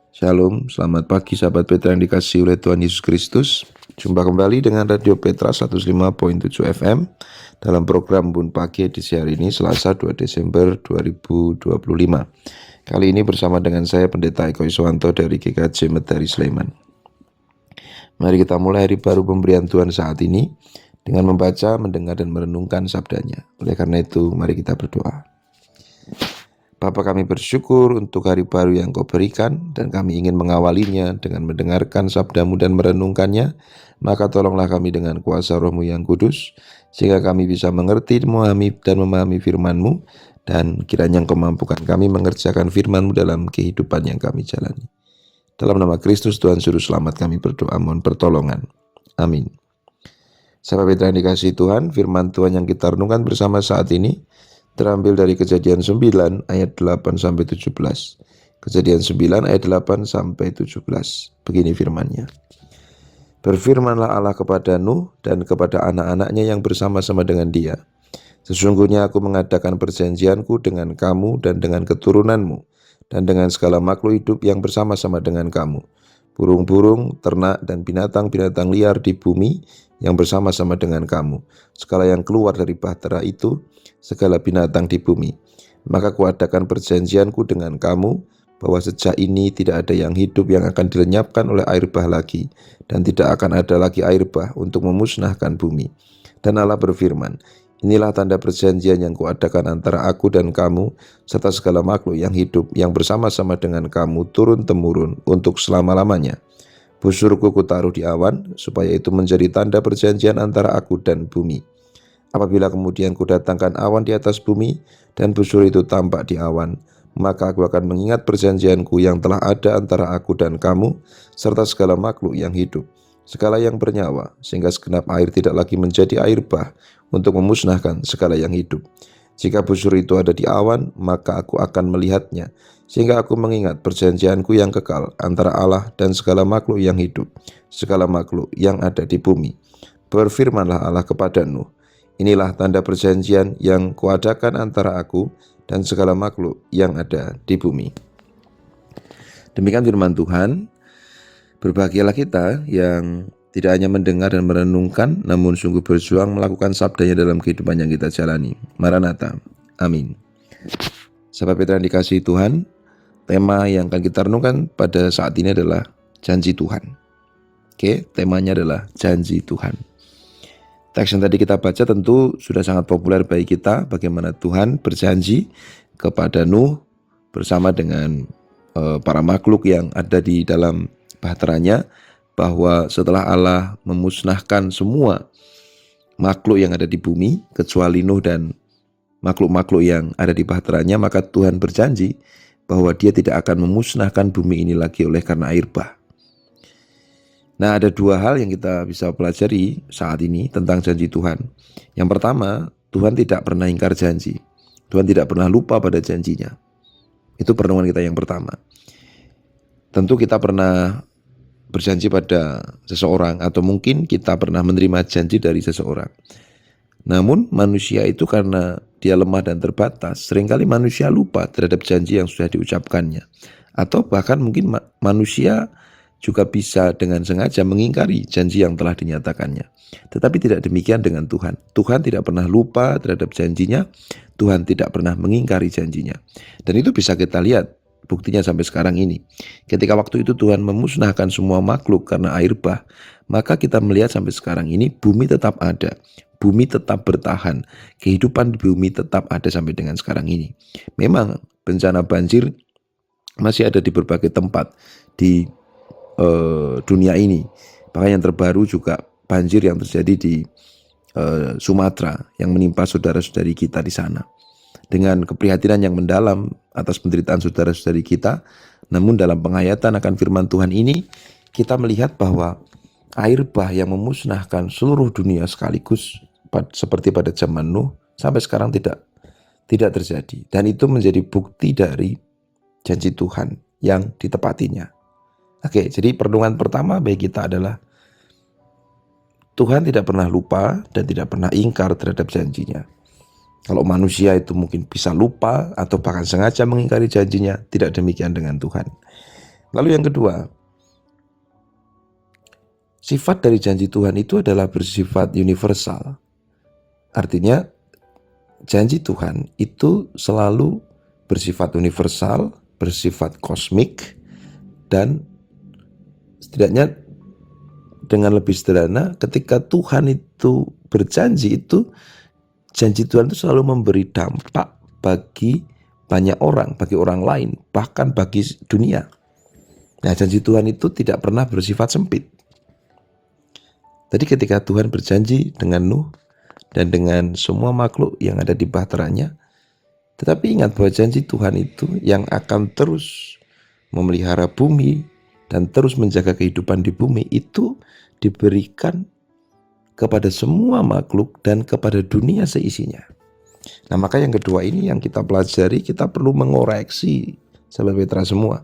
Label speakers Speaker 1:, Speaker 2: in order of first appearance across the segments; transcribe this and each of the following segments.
Speaker 1: Shalom, selamat pagi sahabat Petra yang dikasihi oleh Tuhan Yesus Kristus. Jumpa kembali dengan Radio Petra 105.7 FM dalam program Bun Pagi edisi hari ini Selasa 2 Desember 2025. Kali ini bersama dengan saya Pendeta Eko Iswanto dari GKJ Medari Sleman. Mari kita mulai hari baru pemberian Tuhan saat ini dengan membaca, mendengar dan merenungkan sabdanya. Oleh karena itu, mari kita berdoa. Bapa, kami bersyukur untuk hari baru yang Kau berikan dan kami ingin mengawalinya dengan mendengarkan sabdamu dan merenungkannya. Maka tolonglah kami dengan kuasa Roh-Mu yang kudus sehingga kami bisa mengerti, memahami firman-Mu dan kiranya Engkau mampukan kami mengerjakan firman-Mu dalam kehidupan yang kami jalani. Dalam nama Kristus Tuhan Juru Selamat kami berdoa mohon pertolongan. Amin. Sahabat Petra yang dikasihi Tuhan, firman Tuhan yang kita renungkan bersama saat ini terambil dari Kejadian 9 ayat 8 sampai 17. Kejadian 9 ayat 8 sampai 17. Begini firman-Nya. Berfirmanlah Allah kepada Nuh dan kepada anak-anaknya yang bersama-sama dengan dia. Sesungguhnya aku mengadakan perjanjianku dengan kamu dan dengan keturunanmu dan dengan segala makhluk hidup yang bersama-sama dengan kamu. Burung-burung, ternak dan binatang-binatang liar di bumi yang bersama-sama dengan kamu. Segala yang keluar dari bahtera itu, segala binatang di bumi. Maka kuadakan perjanjianku dengan kamu, bahwa sejak ini tidak ada yang hidup yang akan dilenyapkan oleh air bah lagi, dan tidak akan ada lagi air bah untuk memusnahkan bumi. Dan Allah berfirman, inilah tanda perjanjian yang kuadakan antara aku dan kamu, serta segala makhluk yang hidup yang bersama-sama dengan kamu turun-temurun untuk selama-lamanya. Busurku kutaruh di awan, supaya itu menjadi tanda perjanjian antara aku dan bumi. Apabila kemudian kudatangkan awan di atas bumi, dan busur itu tampak di awan, maka aku akan mengingat perjanjianku yang telah ada antara aku dan kamu, serta segala makhluk yang hidup, segala yang bernyawa, sehingga segenap air tidak lagi menjadi air bah, untuk memusnahkan segala yang hidup. Jika busur itu ada di awan, maka aku akan melihatnya, sehingga aku mengingat perjanjianku yang kekal antara Allah dan segala makhluk yang hidup, segala makhluk yang ada di bumi. Berfirmanlah Allah kepada Nuh, inilah tanda perjanjian yang kuadakan antara aku dan segala makhluk yang ada di bumi. Demikian firman Tuhan. Berbahagialah kita yang tidak hanya mendengar dan merenungkan, namun sungguh berjuang melakukan sabdanya dalam kehidupan yang kita jalani. Maranatha. Amin. Sahabat Petra yang dikasihi Tuhan, tema yang akan kita renungkan pada saat ini adalah janji Tuhan. Oke, temanya adalah janji Tuhan. Teks yang tadi kita baca tentu sudah sangat populer bagi kita, bagaimana Tuhan berjanji kepada Nuh bersama dengan para makhluk yang ada di dalam bahteranya, bahwa setelah Allah memusnahkan semua makhluk yang ada di bumi, kecuali Nuh dan makhluk-makhluk yang ada di bahteranya, maka Tuhan berjanji bahwa Dia tidak akan memusnahkan bumi ini lagi oleh karena air bah. Nah, ada dua hal yang kita bisa pelajari saat ini tentang janji Tuhan. Yang pertama, Tuhan tidak pernah ingkar janji. Tuhan tidak pernah lupa pada janjinya. Itu perenungan kita yang pertama. Tentu kita pernah berjanji pada seseorang, atau mungkin kita pernah menerima janji dari seseorang. Namun manusia itu karena dia lemah dan terbatas, seringkali manusia lupa terhadap janji yang sudah diucapkannya. Atau bahkan mungkin manusia juga bisa dengan sengaja mengingkari janji yang telah dinyatakannya. Tetapi tidak demikian dengan Tuhan. Tuhan tidak pernah lupa terhadap janjinya. Tuhan tidak pernah mengingkari janjinya. Dan itu bisa kita lihat buktinya sampai sekarang ini. Ketika waktu itu Tuhan memusnahkan semua makhluk karena air bah, maka kita melihat sampai sekarang ini bumi tetap ada. Bumi tetap bertahan. Kehidupan di bumi tetap ada sampai dengan sekarang ini. Memang bencana banjir masih ada di berbagai tempat di dunia ini. Bahkan yang terbaru juga banjir yang terjadi di Sumatera yang menimpa saudara-saudari kita di sana. Dengan keprihatinan yang mendalam atas penderitaan saudara-saudari kita, namun dalam penghayatan akan firman Tuhan ini, kita melihat bahwa air bah yang memusnahkan seluruh dunia sekaligus seperti pada zaman Nuh sampai sekarang tidak terjadi. Dan itu menjadi bukti dari janji Tuhan yang ditepatinya. Oke, jadi perenungan pertama bagi kita adalah Tuhan tidak pernah lupa dan tidak pernah ingkar terhadap janjinya. Kalau manusia itu mungkin bisa lupa atau bahkan sengaja mengingkari janjinya, tidak demikian dengan Tuhan. Lalu yang kedua, sifat dari janji Tuhan itu adalah bersifat universal. Artinya janji Tuhan itu selalu bersifat universal, bersifat kosmik, dan setidaknya dengan lebih sederhana, ketika Tuhan itu berjanji, itu janji Tuhan itu selalu memberi dampak bagi banyak orang, bagi orang lain, bahkan bagi dunia. Nah, janji Tuhan itu tidak pernah bersifat sempit. Jadi ketika Tuhan berjanji dengan Nuh dan dengan semua makhluk yang ada di bahteranya, tetapi ingat bahwa janji Tuhan itu yang akan terus memelihara bumi dan terus menjaga kehidupan di bumi itu diberikan kepada semua makhluk dan kepada dunia seisinya. Nah, maka yang kedua ini yang kita pelajari, kita perlu mengoreksi sahabat Petra semua.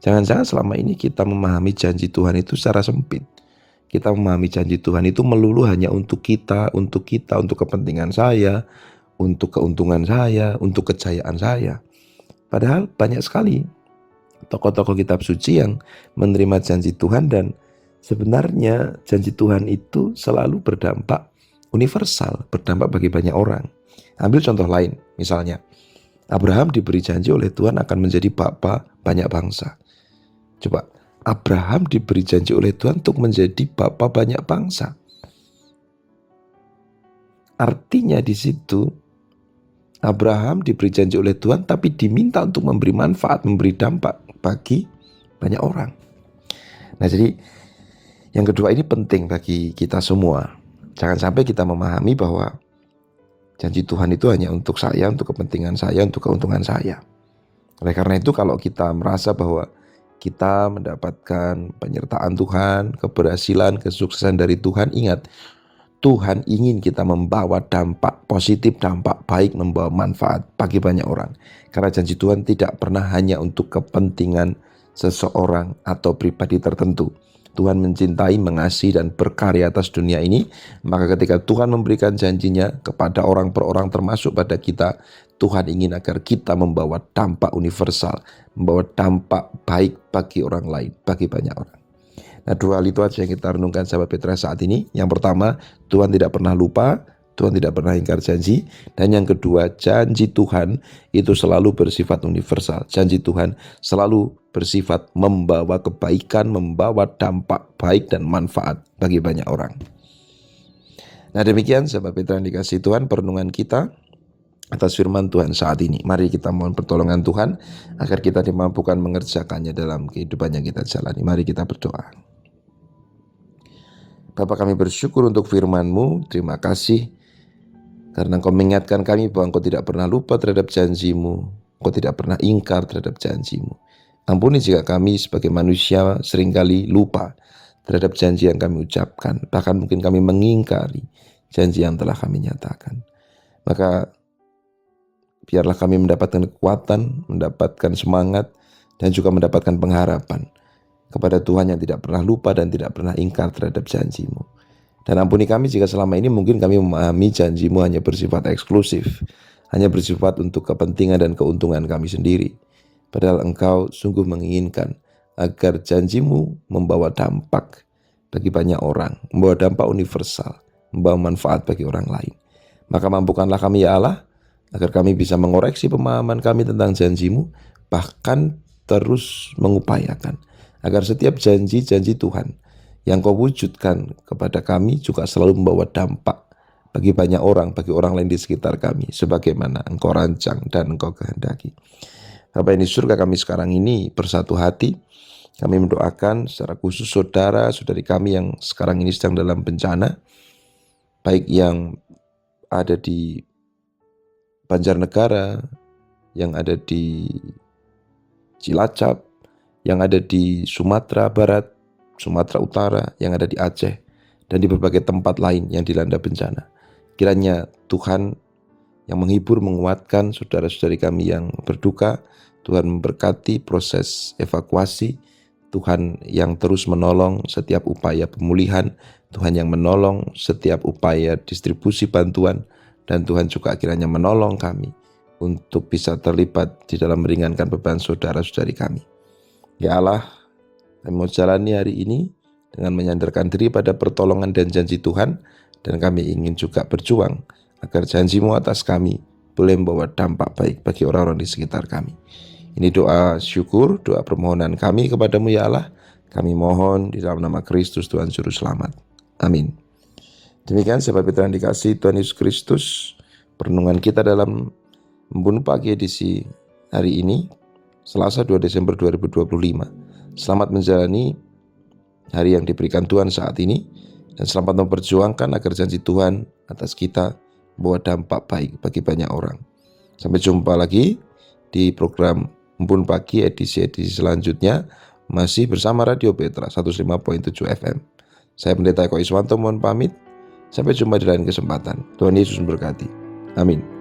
Speaker 1: Jangan-jangan selama ini kita memahami janji Tuhan itu secara sempit. Kita memahami janji Tuhan itu melulu hanya untuk kita, untuk kepentingan saya, untuk keuntungan saya, untuk kejayaan saya. Padahal banyak sekali tokoh-tokoh kitab suci yang menerima janji Tuhan, dan sebenarnya janji Tuhan itu selalu berdampak universal, berdampak bagi banyak orang. Ambil contoh lain, misalnya Abraham diberi janji oleh Tuhan akan menjadi bapa banyak bangsa. Coba, Abraham diberi janji oleh Tuhan untuk menjadi bapa banyak bangsa. Artinya di situ Abraham diberi janji oleh Tuhan tapi diminta untuk memberi manfaat, memberi dampak bagi banyak orang. Nah, jadi yang kedua ini penting bagi kita semua. Jangan sampai kita memahami bahwa janji Tuhan itu hanya untuk saya, untuk kepentingan saya, untuk keuntungan saya. Oleh karena itu kalau kita merasa bahwa kita mendapatkan penyertaan Tuhan, keberhasilan, kesuksesan dari Tuhan, ingat, Tuhan ingin kita membawa dampak positif, dampak baik, membawa manfaat bagi banyak orang. Karena janji Tuhan tidak pernah hanya untuk kepentingan seseorang atau pribadi tertentu. Tuhan mencintai, mengasihi, dan berkarya atas dunia ini. Maka ketika Tuhan memberikan janjinya kepada orang per orang termasuk pada kita, Tuhan ingin agar kita membawa dampak universal, membawa dampak baik bagi orang lain, bagi banyak orang. Nah, dua hal itu aja yang kita renungkan sahabat Petra saat ini. Yang pertama, Tuhan tidak pernah lupa, Tuhan tidak pernah ingkar janji. Dan yang kedua, janji Tuhan itu selalu bersifat universal. Janji Tuhan selalu bersifat membawa kebaikan, membawa dampak baik dan manfaat bagi banyak orang. Nah, demikian sahabat Petra yang dikasihi Tuhan, perenungan kita atas firman Tuhan saat ini. Mari kita mohon pertolongan Tuhan agar kita dimampukan mengerjakannya dalam kehidupan yang kita jalani. Mari kita berdoa. Bapa, kami bersyukur untuk firman-Mu. Terima kasih karena Engkau mengingatkan kami bahwa Engkau tidak pernah lupa terhadap janji-Mu. Engkau tidak pernah ingkar terhadap janji-Mu. Ampuni jika kami sebagai manusia seringkali lupa terhadap janji yang kami ucapkan. Bahkan mungkin kami mengingkari janji yang telah kami nyatakan. Maka biarlah kami mendapatkan kekuatan, mendapatkan semangat, dan juga mendapatkan pengharapan kepada Tuhan yang tidak pernah lupa dan tidak pernah ingkar terhadap janji-Mu. Dan ampuni kami jika selama ini mungkin kami memahami janji-Mu hanya bersifat eksklusif, hanya bersifat untuk kepentingan dan keuntungan kami sendiri. Padahal Engkau sungguh menginginkan agar janji-Mu membawa dampak bagi banyak orang, membawa dampak universal, membawa manfaat bagi orang lain. Maka mampukanlah kami ya Allah, agar kami bisa mengoreksi pemahaman kami tentang janji-Mu, bahkan terus mengupayakan agar setiap janji-janji Tuhan yang Kau wujudkan kepada kami juga selalu membawa dampak bagi banyak orang, bagi orang lain di sekitar kami, sebagaimana Engkau rancang dan Engkau kehendaki. Bapa yang di surga, kami sekarang ini bersatu hati, kami mendoakan secara khusus saudara-saudari kami yang sekarang ini sedang dalam bencana, baik yang ada di Banjarnegara, yang ada di Cilacap, yang ada di Sumatera Barat, Sumatera Utara, yang ada di Aceh, dan di berbagai tempat lain yang dilanda bencana. Kiranya Tuhan yang menghibur, menguatkan saudara-saudari kami yang berduka, Tuhan memberkati proses evakuasi, Tuhan yang terus menolong setiap upaya pemulihan, Tuhan yang menolong setiap upaya distribusi bantuan, dan Tuhan juga kiranya menolong kami untuk bisa terlibat di dalam meringankan beban saudara-saudari kami. Ya Allah, Kami mau jalani hari ini dengan menyandarkan diri pada pertolongan dan janji Tuhan, dan kami ingin juga berjuang agar janji-Mu atas kami boleh membawa dampak baik bagi orang-orang di sekitar kami. Ini doa syukur, doa permohonan kami kepadamu ya Allah. Kami mohon di dalam nama Kristus Tuhan Juru Selamat. Amin. Demikian sahabat Petra yang dikasihi Tuhan Yesus Kristus, perenungan kita dalam Embun Pagi edisi hari ini, Selasa 2 Desember 2025. Selamat menjalani hari yang diberikan Tuhan saat ini, dan selamat memperjuangkan agar janji Tuhan atas kita membawa dampak baik bagi banyak orang. Sampai jumpa lagi di program Embun Pagi edisi-edisi selanjutnya, masih bersama Radio Petra 105.7 FM. Saya Pendeta Eko Iswanto mohon pamit. Sampai jumpa di lain kesempatan. Tuhan Yesus memberkati. Amin.